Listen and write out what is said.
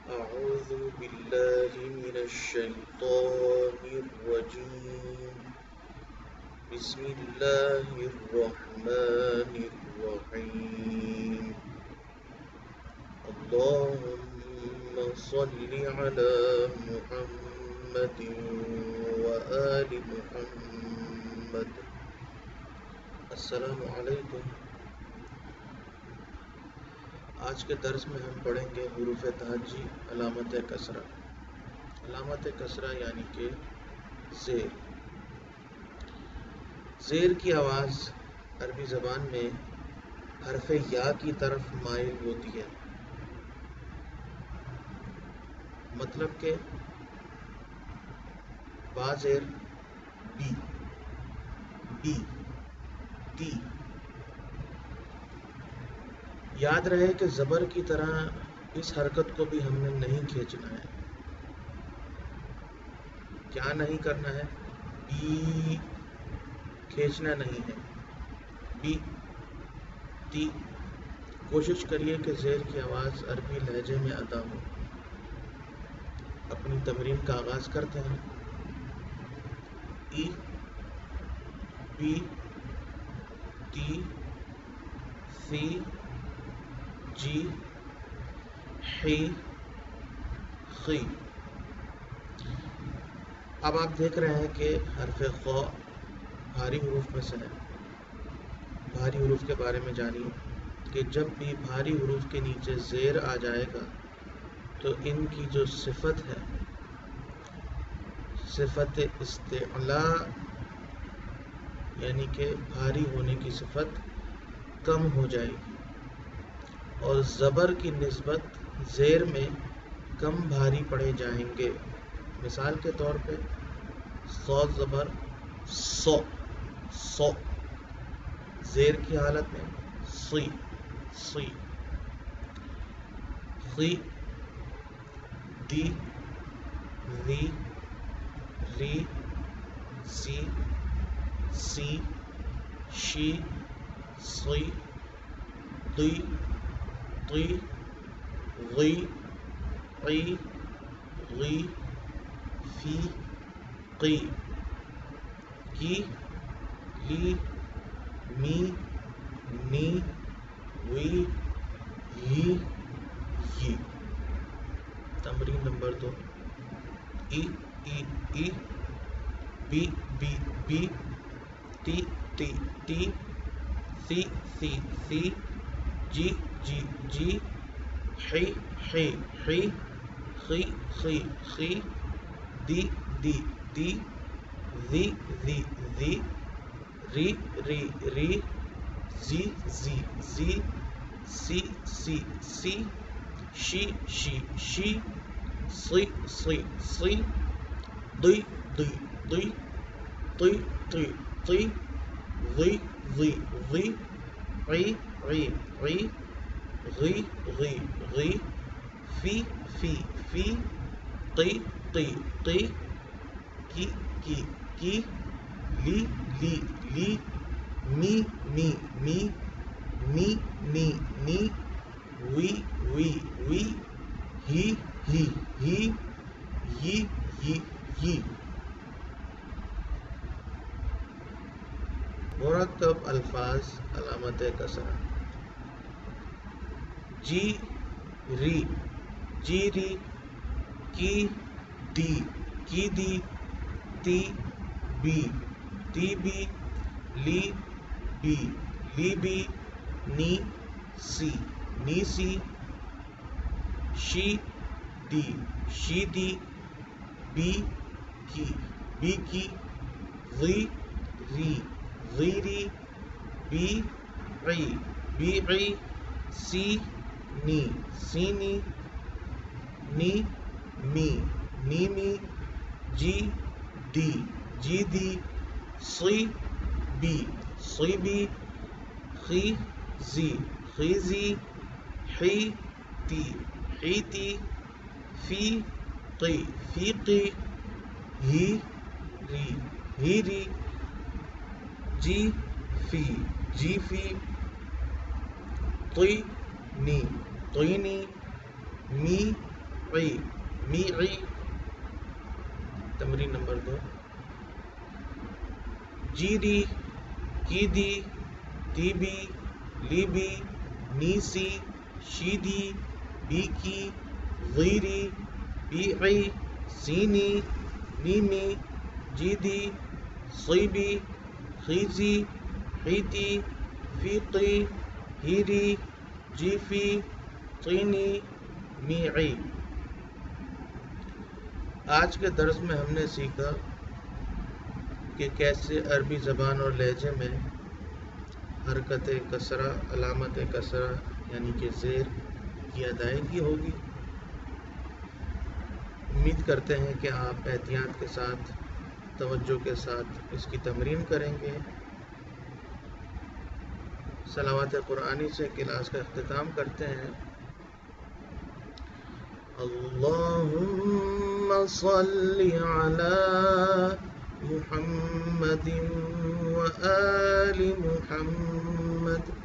أعوذ بالله من الشيطان الرجيم. بسم الله الرحمن الرحيم. اللهم صل على محمد وآل محمد. السلام علیکم. آج کے درس میں ہم پڑھیں گے حروف تہجی علامت کسرہ. علامت کسرہ یعنی کہ زیر. زیر کی آواز عربی زبان میں حرف یا کی طرف مائل ہوتی ہے. مطلب کہ با زیر بی، بی، تی. یاد رہے کہ زبر کی طرح اس حرکت کو بھی ہم نے نہیں کھینچنا ہے. کیا نہیں کرنا ہے؟ بی کھینچنا نہیں ہے. بی، تی. کوشش کریے کہ زیر کی آواز عربی لہجے میں ادا ہو. اپنی تمرین کا آغاز کرتے ہیں. ای، بی، تی، سی، جی، حی، خی. اب آپ دیکھ رہے ہیں کہ حرف خ بھاری حروف میں سے ہے. بھاری حروف کے بارے میں جانیے کہ جب بھی بھاری حروف کے نیچے زیر آ جائے گا تو ان کی جو صفت ہے، صفت استعلاء یعنی کہ بھاری ہونے کی صفت کم ہو جائے گی اور زبر کی نسبت زیر میں کم بھاری پڑے جائیں گے. مثال کے طور پہ صاد زبر سو، سو. زیر کی حالت میں سی، سی. خی، دی، ری، ری، سی، سی، شی، سی، دی، تی، غی، قی، غی، فی، قی. کی، لی، می، نی، وی، ہی، ی. تمرین نمبر 2. ای، ای، ای، بی، بی، بی، تی، تی، تی، سی، سی، سی، جی، جی، جی، حی، حی، حی، خی، خی، خی، دی، دی، دی، ذی، ذی، ذی، ری، ری، ری، زی، زی، زی، سی، سی، سی، شی، شی، شی، سی، سی، سی، دی، دی، دی، تی، تی، تی، ذی، ذی، ذی، عی، عی، عی، غی، غی، غی، فی، فی، فی، قی، قی، قی، کی، کی، کی، لی، لی، لی، می، می، می، نی، نی، نی، وی، وی، وی، ہی، ہی، ہی، ی، ی، ی. مرکب الفاظ علامت کسرہ. جی، ری، جی، ری، کی، دی، کی، دی، تی، بی، تی، بی، لی، بی، لی، بی، نی، سی، نی، سی، شی، دی، شی، دی، بی، کی، بی، کی، غی، ری، غی، ری، بی، عی، بی، عی، سی، نی، سی، نی، نی، می، نی، می، جی، دی، جی، دی، سی، بی، سی، بی، خی، زی، خی، زی، حی، تی، حی، تی، فی، قی، فی، قی، ہی، ری، ہی، ری، جی، فی، جی، فی، طی، نی، طی، نی، می، میعی میعی. تمرین نمبر 2. جیدی کیدی تیبی لیبی نیسی شیدی بیکی غیری بیعی سینی میمی جیدی صیبی خیزی حیتی فیقی ہیری جیفی طینی میعی. آج کے درس میں ہم نے سیکھا کہ کیسے عربی زبان اور لہجے میں حرکت کسرہ علامت کسرہ یعنی کہ زیر کی ادائیگی ہوگی. امید کرتے ہیں کہ آپ احتیاط کے ساتھ توجہ کے ساتھ اس کی تمرین کریں گے. صلوات قرآنی سے کلاس کا اختتام کرتے ہیں. اللہم صلی علی محمد و آل محمد